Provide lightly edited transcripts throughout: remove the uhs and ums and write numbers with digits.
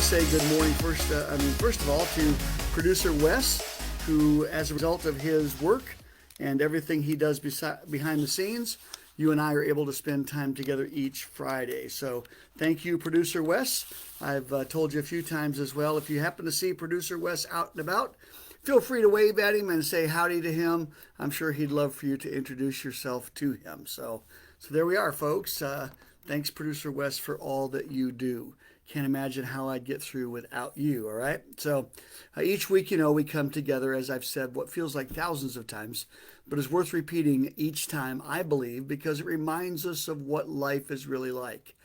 to say good morning first of all, to producer Wes, who, as a result of his work and everything he does behind the scenes, you and I are able to spend time together each Friday. So thank you, producer Wes. I've told you a few times as well, if you happen to see producer Wes out and about, feel free to wave at him and say howdy to him. I'm sure he'd love for you to introduce yourself to him. So there we are, folks. Thanks, producer Wes, for all that you do. Can't imagine how I'd get through without you, all right? So each week, we come together, as I've said, what feels like thousands of times, but is worth repeating each time, I believe, because it reminds us of what life is really like.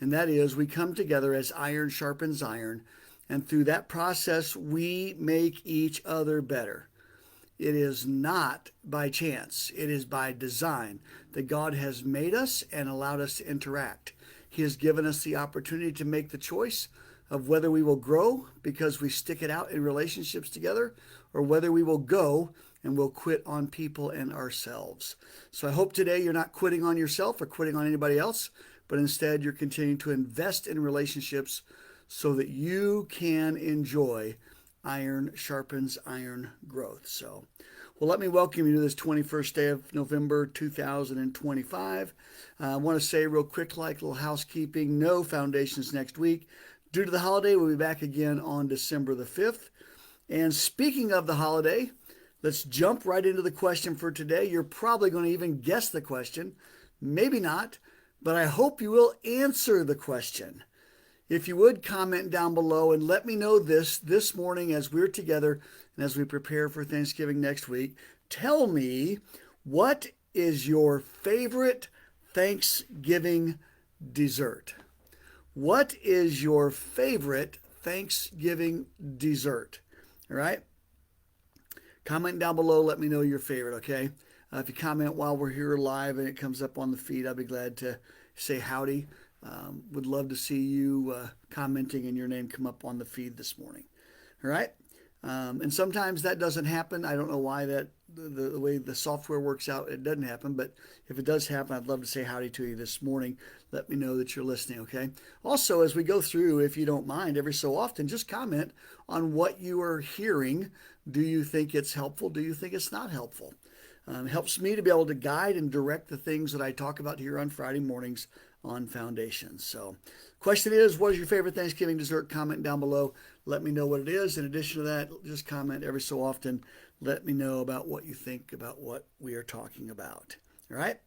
And that is, we come together as iron sharpens iron, and through that process, we make each other better. It is not by chance. It is by design that God has made us and allowed us to interact. He has given us the opportunity to make the choice of whether we will grow because we stick it out in relationships together, or whether we will go and we'll quit on people and ourselves. So I hope today you're not quitting on yourself or quitting on anybody else, but instead you're continuing to invest in relationships so that you can enjoy iron sharpens iron growth. So, well, let me welcome you to this 21st day of November 2025. I want to say real quick, like a little housekeeping, no foundations next week. Due to the holiday, we'll be back again on December the 5th. And speaking of the holiday, let's jump right into the question for today. You're probably going to even guess the question. Maybe not, but I hope you will answer the question. If you would, comment down below and let me know this morning as we're together and as we prepare for Thanksgiving next week. Tell me, what is your favorite Thanksgiving dessert? What is your favorite Thanksgiving dessert? All right? Comment down below. Let me know your favorite, okay? If you comment while we're here live and it comes up on the feed, I'll be glad to say howdy. Would love to see you commenting and your name come up on the feed this morning. All right? And sometimes that doesn't happen. I don't know why that the way the software works out, it doesn't happen. But if it does happen, I'd love to say howdy to you this morning. Let me know that you're listening, okay? Also, as we go through, if you don't mind, every so often, just comment on what you are hearing. Do you think it's helpful? Do you think it's not helpful? It helps me to be able to guide and direct the things that I talk about here on Friday mornings on Foundations. So, question is, what is your favorite Thanksgiving dessert? Comment down below. Let me know what it is. In addition to that, just comment every so often. Let me know about what you think about what we are talking about. All right?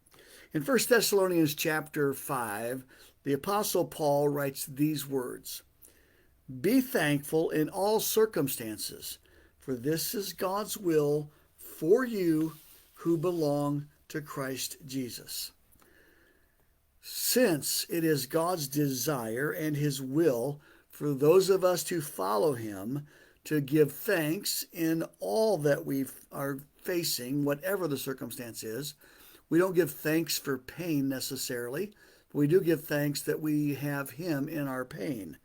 In 1 Thessalonians chapter 5, the Apostle Paul writes these words: "Be thankful in all circumstances, for this is God's will for you who belong to Christ Jesus." Since it is God's desire and his will for those of us to follow him to give thanks in all that we are facing, whatever the circumstance is. We don't give thanks for pain necessarily, but we do give thanks that we have him in our pain.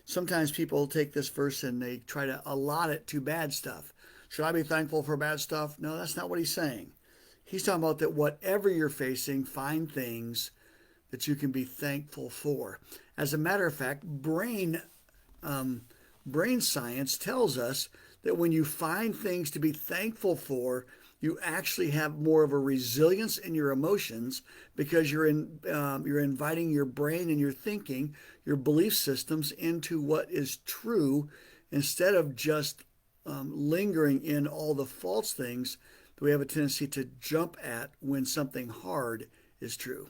Sometimes people take this verse and they try to allot it to bad stuff. Should I be thankful for bad stuff? No, that's not what he's saying. He's talking about that whatever you're facing, find things that you can be thankful for. As a matter of fact, brain science tells us that when you find things to be thankful for, you actually have more of a resilience in your emotions, because you're inviting your brain and your thinking, your belief systems into what is true, instead of just lingering in all the false things that we have a tendency to jump at when something hard is true.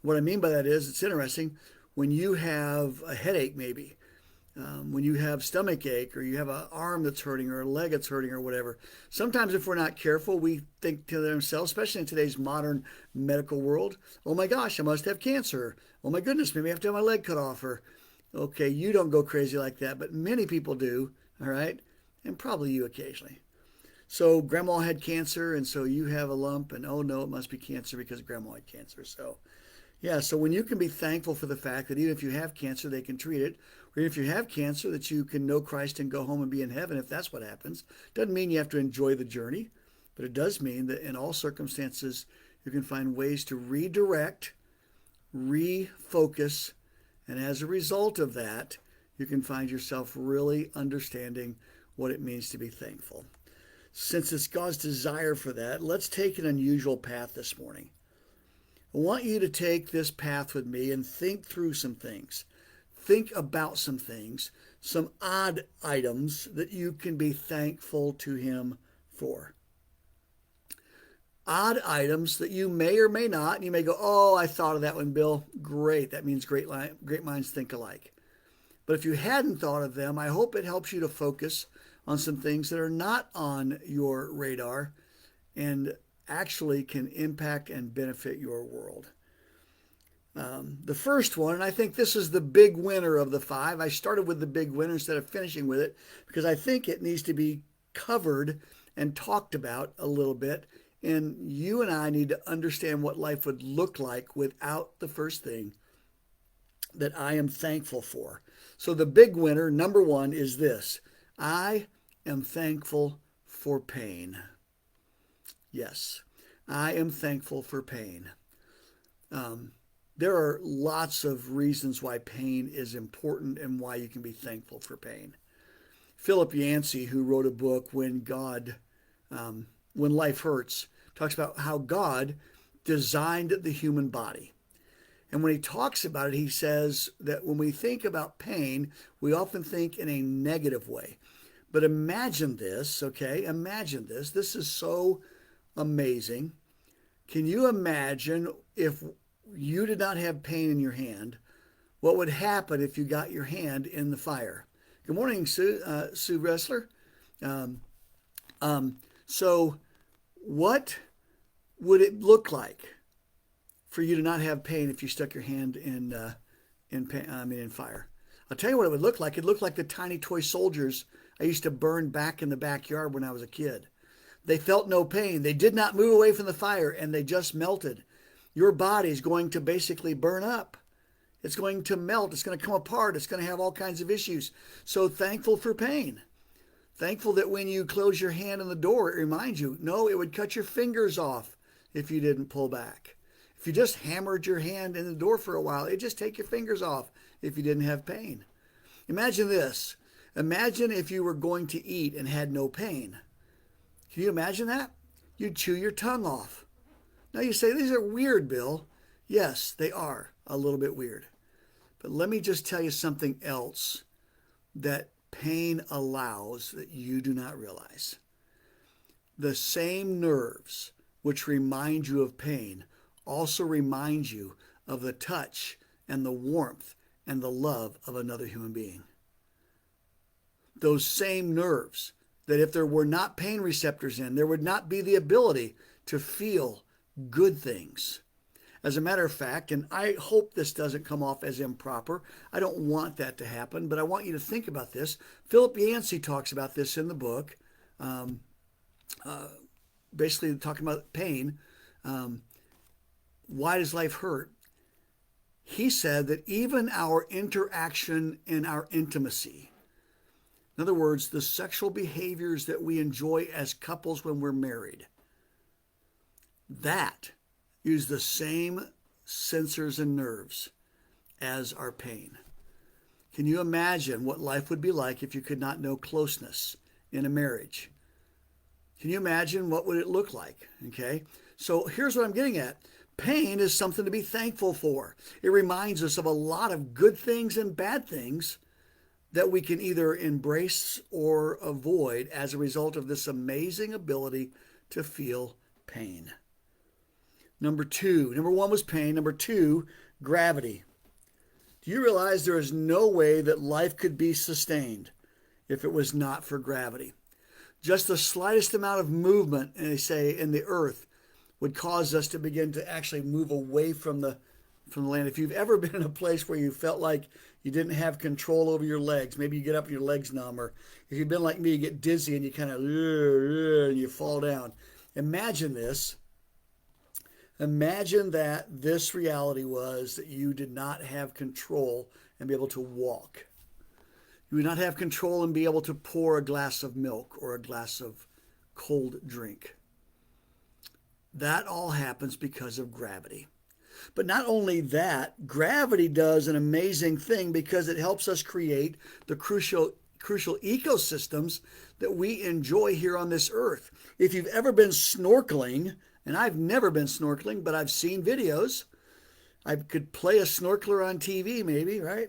What I mean by that is, it's interesting, when you have a headache maybe, when you have stomach ache, or you have an arm that's hurting or a leg that's hurting or whatever, sometimes if we're not careful, we think to ourselves, especially in today's modern medical world, oh my gosh, I must have cancer. Oh my goodness, maybe I have to have my leg cut off. Or, okay, you don't go crazy like that, but many people do, all right? And probably you occasionally. So grandma had cancer, and so you have a lump, and oh no, it must be cancer because grandma had cancer. So yeah, so when you can be thankful for the fact that even if you have cancer, they can treat it, or if you have cancer, that you can know Christ and go home and be in heaven if that's what happens. Doesn't mean you have to enjoy the journey, but it does mean that in all circumstances, you can find ways to redirect, refocus, and as a result of that, you can find yourself really understanding what it means to be thankful. Since it's God's desire for that, let's take an unusual path this morning. I want you to take this path with me and think through some things. Think about some things, some odd items that you can be thankful to Him for. Odd items that you may or may not, and you may go, oh, I thought of that one, Bill. Great. That means great minds think alike. But if you hadn't thought of them, I hope it helps you to focus on some things that are not on your radar and actually can impact and benefit your world. The first one, and I think this is the big winner of the 5. I started with the big winner instead of finishing with it because I think it needs to be covered and talked about a little bit. And you and I need to understand what life would look like without the first thing that I am thankful for. So the big winner, number 1, is this. I am thankful for pain. Yes, I am thankful for pain. There are lots of reasons why pain is important and why you can be thankful for pain. Philip Yancey, who wrote a book, When Life Hurts, talks about how God designed the human body. And when he talks about it, he says that when we think about pain, we often think in a negative way. But imagine this, okay? Imagine this. This is so amazing. Can you imagine if you did not have pain in your hand, what would happen if you got your hand in the fire? Good morning, Sue Ressler. So what would it look like for you to not have pain if you stuck your hand in fire? I'll tell you what it would look like. It looked like the tiny toy soldiers I used to burn back in the backyard when I was a kid. They felt no pain. They did not move away from the fire, and they just melted. Your body is going to basically burn up. It's going to melt. It's going to come apart. It's going to have all kinds of issues. So thankful for pain. Thankful that when you close your hand on the door, it reminds you, no, it would cut your fingers off if you didn't pull back. If you just hammered your hand in the door for a while, it'd just take your fingers off if you didn't have pain. Imagine this. Imagine if you were going to eat and had no pain. Can you imagine that? You'd chew your tongue off. Now you say, these are weird, Bill. Yes, they are a little bit weird. But let me just tell you something else that pain allows that you do not realize. The same nerves which remind you of pain also remind you of the touch and the warmth and the love of another human being. Those same nerves that if there were not pain receptors in, there would not be the ability to feel good things. As a matter of fact, and I hope this doesn't come off as improper, I don't want that to happen, but I want you to think about this. Philip Yancey talks about this in the book, basically talking about pain. Why does life hurt? He said that even our interaction in our intimacy, in other words, the sexual behaviors that we enjoy as couples when we're married, that use the same sensors and nerves as our pain. Can you imagine what life would be like if you could not know closeness in a marriage? Can you imagine what would it look like? Okay, so here's what I'm getting at. Pain is something to be thankful for. It reminds us of a lot of good things and bad things that we can either embrace or avoid as a result of this amazing ability to feel pain. Number 1 was pain. Number 2, gravity. Do you realize there is no way that life could be sustained if it was not for gravity? Just the slightest amount of movement, and they say, in the earth would cause us to begin to actually move away from the land. If you've ever been in a place where you felt like you didn't have control over your legs, maybe you get up and your legs numb, or if you've been like me, you get dizzy and you kind of and you fall down. Imagine this. Imagine that this reality was that you did not have control and be able to walk. You would not have control and be able to pour a glass of milk or a glass of cold drink. That all happens because of gravity. But not only that, gravity does an amazing thing because it helps us create the crucial ecosystems that we enjoy here on this earth. If you've ever been snorkeling, and I've never been snorkeling, but I've seen videos. I could play a snorkeler on TV maybe, right?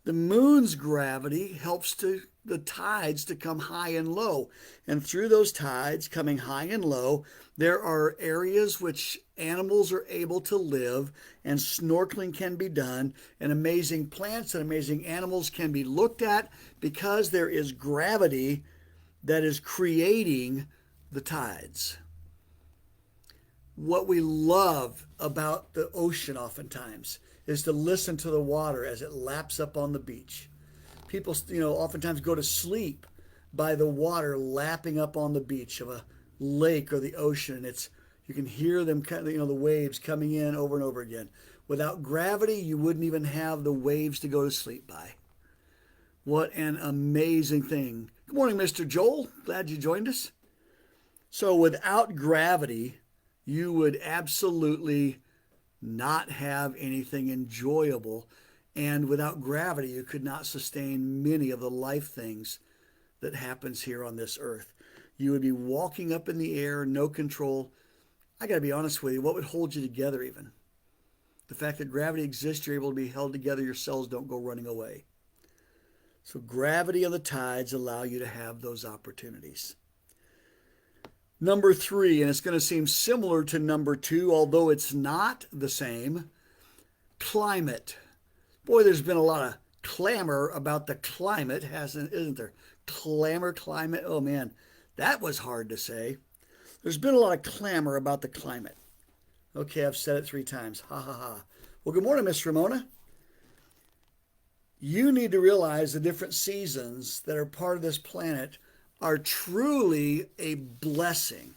The moon's gravity helps the tides to come high and low. And through those tides coming high and low, there are areas which animals are able to live, and snorkeling can be done, and amazing plants and amazing animals can be looked at because there is gravity that is creating the tides. What we love about the ocean oftentimes is to listen to the water as it laps up on the beach. People, oftentimes go to sleep by the water lapping up on the beach of a lake or the ocean. You can hear them, the waves coming in over and over again. Without gravity, you wouldn't even have the waves to go to sleep by. What an amazing thing. Good morning, Mr. Joel. Glad you joined us. So without gravity, you would absolutely not have anything enjoyable. And without gravity, you could not sustain many of the life things that happens here on this earth. You would be walking up in the air, no control. I got to be honest with you, what would hold you together even? The fact that gravity exists, you're able to be held together, your cells don't go running away. So gravity and the tides allow you to have those opportunities. Number 3, and it's going to seem similar to number 2, although it's not the same, climate. Boy, there's been a lot of clamor about the climate, isn't there? Climate. Oh man, that was hard to say. There's been a lot of clamor about the climate. Okay, I've said it 3 times. Ha ha ha. Well, good morning, Miss Ramona. You need to realize the different seasons that are part of this planet are truly a blessing.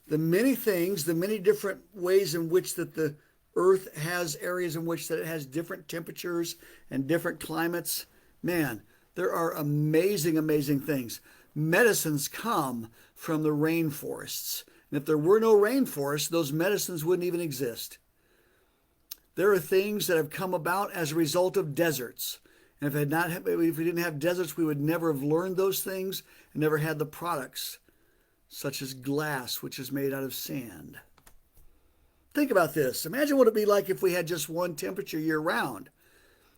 The many things, the many different ways in which that the earth has areas in which that it has different temperatures and different climates. Man, there are amazing, amazing things. Medicines come from the rainforests. And if there were no rainforests, those medicines wouldn't even exist. There are things that have come about as a result of deserts. And if we didn't have deserts, we would never have learned those things and never had the products, such as glass, which is made out of sand. Think about this. Imagine what it'd be like if we had just one temperature year-round.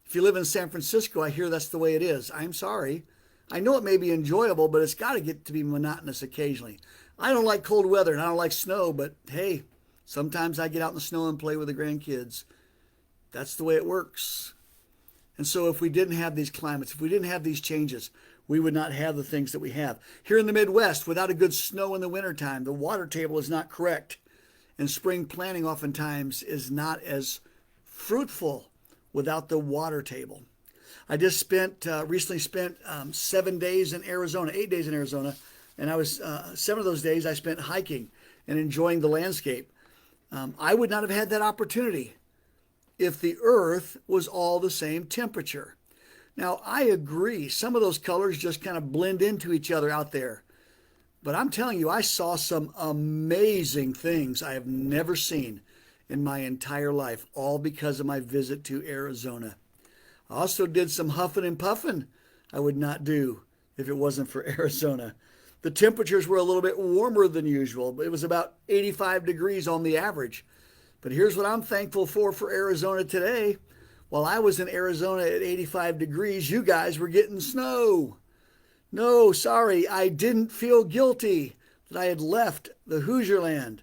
If you live in San Francisco, I hear that's the way it is. I'm sorry. I know it may be enjoyable, but it's got to get to be monotonous occasionally. I don't like cold weather and I don't like snow, but hey, sometimes I get out in the snow and play with the grandkids. That's the way it works. And so if we didn't have these climates, if we didn't have these changes, we would not have the things that we have. Here in the Midwest, without a good snow in the wintertime, the water table is not correct. And spring planting oftentimes is not as fruitful without the water table. I just recently spent 7 days in Arizona, 8 days in Arizona, and I was 7 of those days I spent hiking and enjoying the landscape. I would not have had that opportunity if the earth was all the same temperature. Now, I agree, some of those colors just kind of blend into each other out there. But I'm telling you, I saw some amazing things I have never seen in my entire life, all because of my visit to Arizona. I also did some huffing and puffing I would not do if it wasn't for Arizona. The temperatures were a little bit warmer than usual, but it was about 85 degrees on the average. But here's what I'm thankful for Arizona today. While I was in Arizona at 85 degrees, you guys were getting snow. No, sorry, I didn't feel guilty that I had left the Hoosier land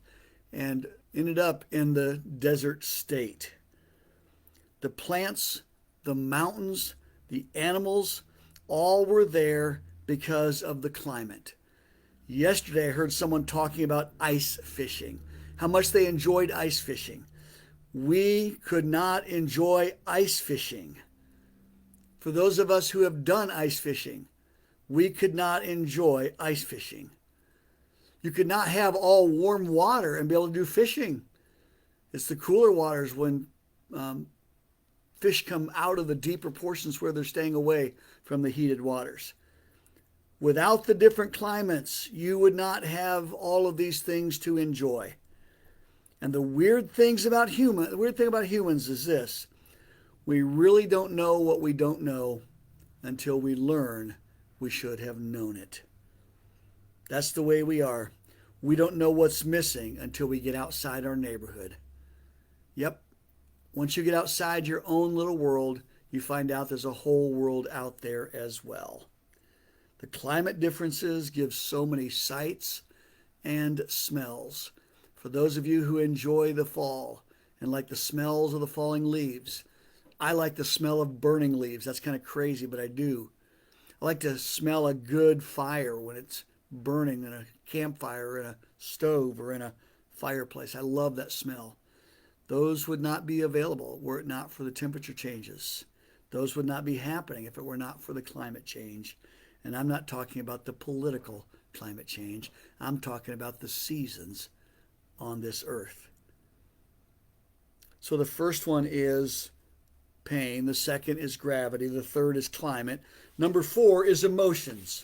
and ended up in the desert state. The plants, the mountains, the animals, all were there because of the climate. Yesterday, I heard someone talking about ice fishing, how much they enjoyed ice fishing. We could not enjoy ice fishing. For those of us who have done ice fishing, we could not enjoy ice fishing. You could not have all warm water and be able to do fishing. It's the cooler waters when fish come out of the deeper portions where they're staying away from the heated waters. Without the different climates, you would not have all of these things to enjoy. And the weird thing about humans is this: we really don't know what we don't know until we learn we should have known it. That's the way we are. We don't know what's missing until we get outside our neighborhood. Yep. Once you get outside your own little world, you find out there's a whole world out there as well. The climate differences give so many sights and smells. For those of you who enjoy the fall and like the smells of the falling leaves, I like the smell of burning leaves. That's kind of crazy, but I do. I like to smell a good fire when it's burning in a campfire or in a stove or in a fireplace. I love that smell. Those would not be available were it not for the temperature changes. Those would not be happening if it were not for the climate change. And I'm not talking about the political climate change. I'm talking about the seasons on this earth. So the first one is pain. The second is gravity. The third is climate. Number 4 is emotions.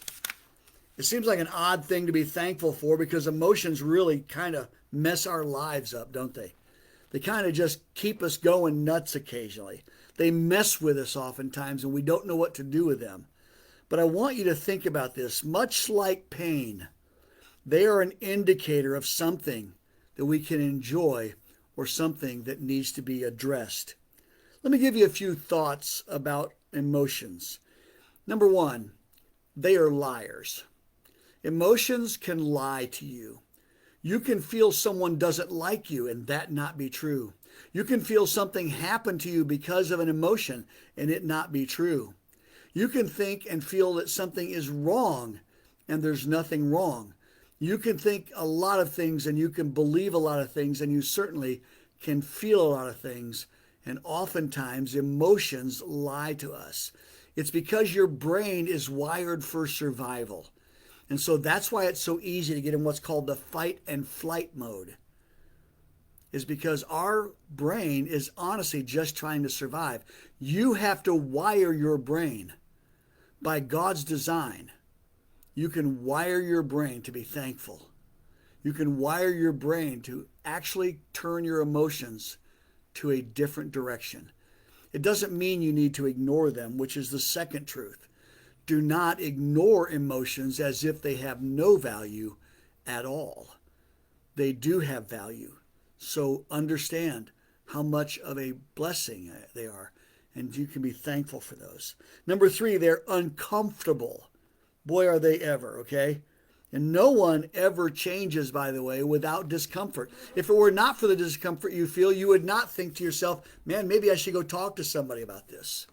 It seems like an odd thing to be thankful for because emotions really kind of mess our lives up, don't they? They kind of just keep us going nuts occasionally. They mess with us oftentimes and we don't know what to do with them. But I want you to think about this. Much like pain, they are an indicator of something that we can enjoy or something that needs to be addressed. Let me give you a few thoughts about emotions. Number 1, they are liars. Emotions can lie to you. You can feel someone doesn't like you and that not be true. You can feel something happen to you because of an emotion and it not be true. You can think and feel that something is wrong and there's nothing wrong. You can think a lot of things and you can believe a lot of things and you certainly can feel a lot of things. And oftentimes emotions lie to us. It's because your brain is wired for survival. And so that's why it's so easy to get in what's called the fight and flight mode, is because our brain is honestly just trying to survive. You have to wire your brain by God's design. You can wire your brain to be thankful. You can wire your brain to actually turn your emotions to a different direction. It doesn't mean you need to ignore them, which is the second truth. Do not ignore emotions as if they have no value at all. They do have value. So understand how much of a blessing they are, and you can be thankful for those. Number 3, they're uncomfortable. Boy, are they ever, okay? And no one ever changes, by the way, without discomfort. If it were not for the discomfort you feel, you would not think to yourself, man, maybe I should go talk to somebody about this.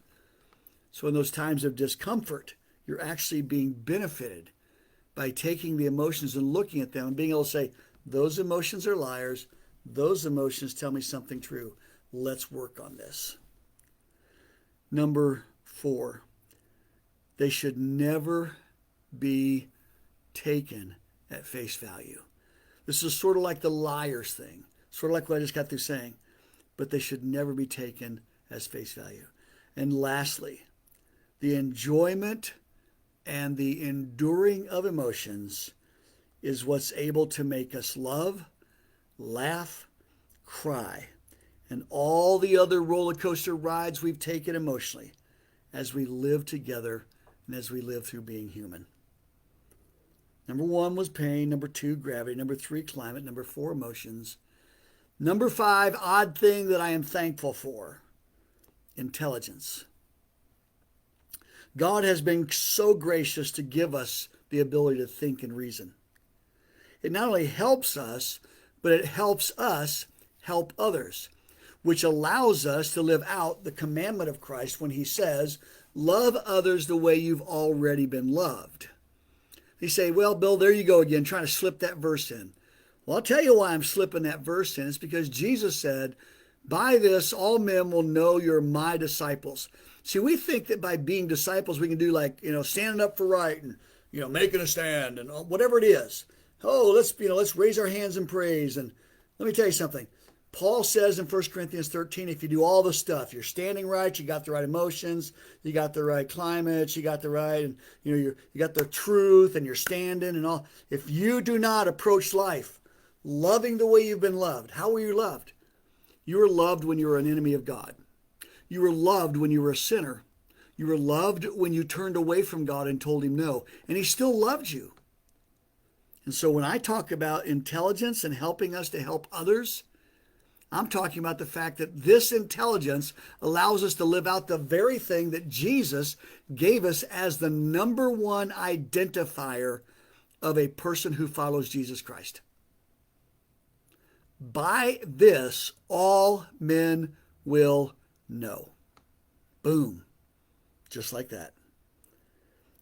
So in those times of discomfort, you're actually being benefited by taking the emotions and looking at them and being able to say, those emotions are liars. Those emotions tell me something true. Let's work on this. Number 4, they should never be taken at face value. This is sort of like the liars thing, sort of like what I just got through saying, but they should never be taken as face value. And lastly, the enjoyment and the enduring of emotions is what's able to make us love, laugh, cry, and all the other roller coaster rides we've taken emotionally as we live together and as we live through being human. Number 1 was pain. Number 2, gravity. Number 3, climate. Number 4, emotions. Number 5, odd thing that I am thankful for, intelligence. God has been so gracious to give us the ability to think and reason. It not only helps us, but it helps us help others, which allows us to live out the commandment of Christ when he says, love others the way you've already been loved. You say, well, Bill, there you go again, trying to slip that verse in. Well, I'll tell you why I'm slipping that verse in. It's because Jesus said, by this, all men will know you're my disciples. See, we think that by being disciples, we can do like, standing up for right and, making a stand and whatever it is. Oh, let's raise our hands in praise. And let me tell you something. Paul says in 1 Corinthians 13, if you do all the stuff, you're standing right, you got the right emotions, you got the right climate, you got the right, and you got the truth, and you're standing and all. If you do not approach life loving the way you've been loved. How were you loved? You were loved when you were an enemy of God. You were loved when you were a sinner. You were loved when you turned away from God and told him no. And he still loved you. And so when I talk about intelligence and helping us to help others, I'm talking about the fact that this intelligence allows us to live out the very thing that Jesus gave us as the number one identifier of a person who follows Jesus Christ. By this, all men will know. Boom. Just like that.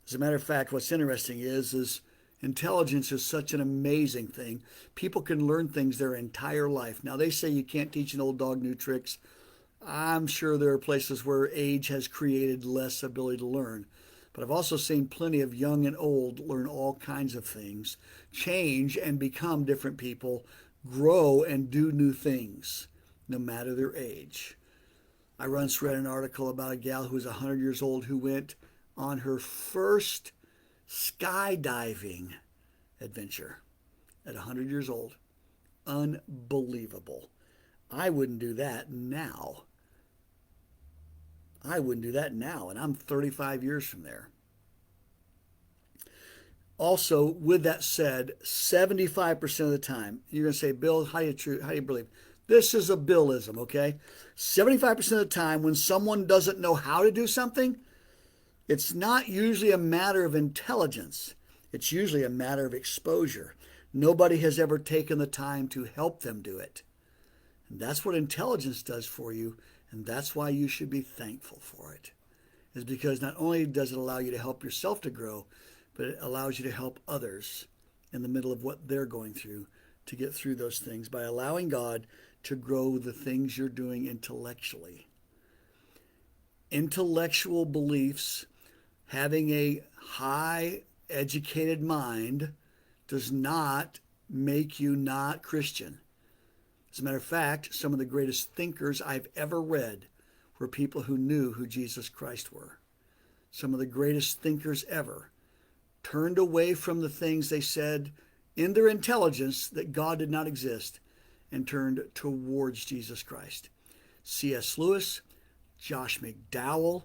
As a matter of fact, what's interesting is intelligence is such an amazing thing. People can learn things their entire life. Now, they say you can't teach an old dog new tricks. I'm sure there are places where age has created less ability to learn. But I've also seen plenty of young and old learn all kinds of things, change and become different people, grow and do new things, no matter their age. I once read an article about a gal who was 100 years old who went on her first skydiving adventure at 100 years old. Unbelievable. I wouldn't do that now. And I'm 35 years from there. Also, with that said, 75% of the time, you're going to say, Bill, how do you believe? This is a Billism, okay? 75% of the time, when someone doesn't know how to do something, it's not usually a matter of intelligence. It's usually a matter of exposure. Nobody has ever taken the time to help them do it. And that's what intelligence does for you, and that's why you should be thankful for it. Is because not only does it allow you to help yourself to grow, but it allows you to help others in the middle of what they're going through to get through those things by allowing God to grow the things you're doing intellectually. Intellectual beliefs, having a high educated mind, does not make you not Christian. As a matter of fact, some of the greatest thinkers I've ever read were people who knew who Jesus Christ were. Some of the greatest thinkers ever turned away from the things they said in their intelligence that God did not exist and turned towards Jesus Christ. C.S. Lewis, Josh McDowell,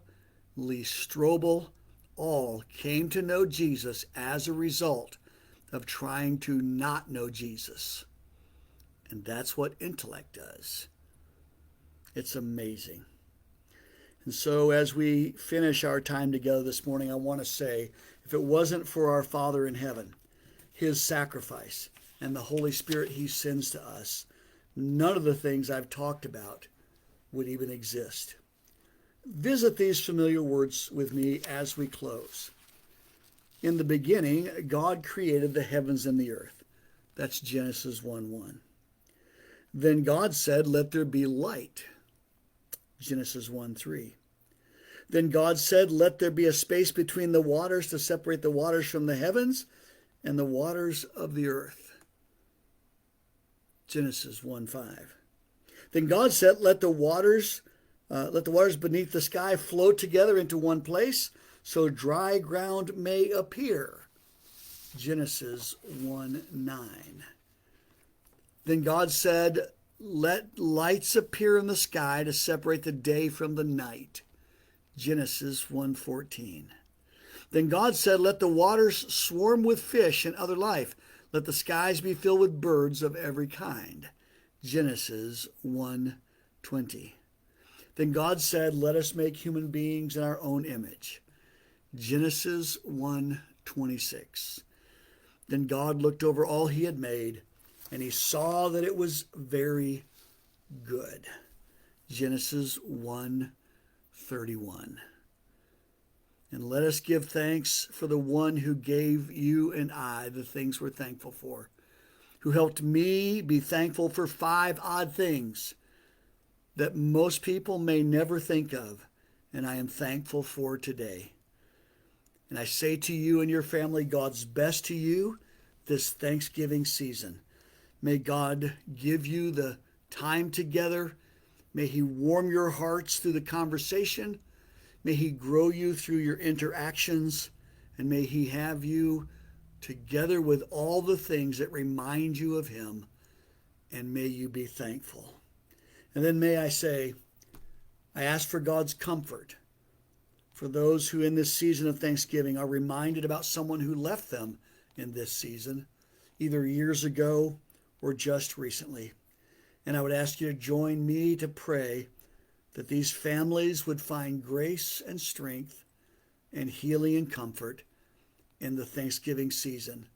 Lee Strobel, all came to know Jesus as a result of trying to not know Jesus. And that's what intellect does. It's amazing. And so as we finish our time together this morning, I want to say, if it wasn't for our Father in heaven, his sacrifice, and the Holy Spirit he sends to us, none of the things I've talked about would even exist. Visit these familiar words with me as we close. In the beginning, God created the heavens and the earth. That's Genesis 1:1. Then God said, "Let there be light." Genesis 1:3. Then God said, "Let there be a space between the waters to separate the waters from the heavens and the waters of the earth." Genesis 1:5. Then God said, let the waters beneath the sky flow together into one place, so dry ground may appear. Genesis 1:9. Then God said, "Let lights appear in the sky to separate the day from the night." Genesis 1:14. Then God said, "Let the waters swarm with fish and other life. Let the skies be filled with birds of every kind." Genesis 1:20. Then God said, "Let us make human beings in our own image." Genesis 1:26. Then God looked over all he had made, and he saw that it was very good. Genesis 1:31. And let us give thanks for the one who gave you and I the things we're thankful for, who helped me be thankful for 5 odd things that most people may never think of, and I am thankful for today. And I say to you and your family, God's best to you this Thanksgiving season. May God give you the time together. May he warm your hearts through the conversation. May he grow you through your interactions, and may he have you together with all the things that remind you of him and may you be thankful. And then may I say, I ask for God's comfort for those who in this season of Thanksgiving are reminded about someone who left them in this season, either years ago or just recently. And I would ask you to join me to pray that these families would find grace and strength and healing and comfort in the Thanksgiving season,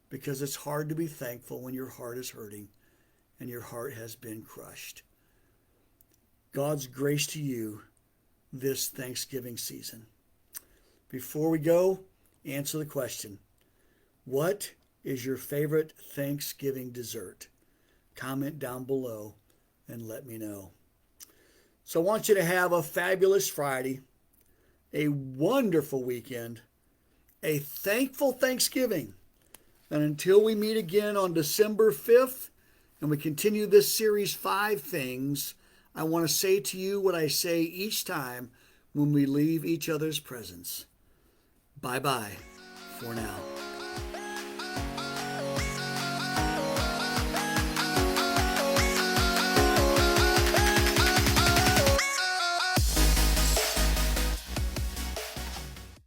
because it's hard to be thankful when your heart is hurting and your heart has been crushed. God's grace to you this Thanksgiving season. Before we go, answer the question, what is your favorite Thanksgiving dessert? Comment down below and let me know. So I want you to have a fabulous Friday, a wonderful weekend, a thankful Thanksgiving. And until we meet again on December 5th and we continue this series, 5 Things, I want to say to you what I say each time when we leave each other's presence. Bye-bye for now.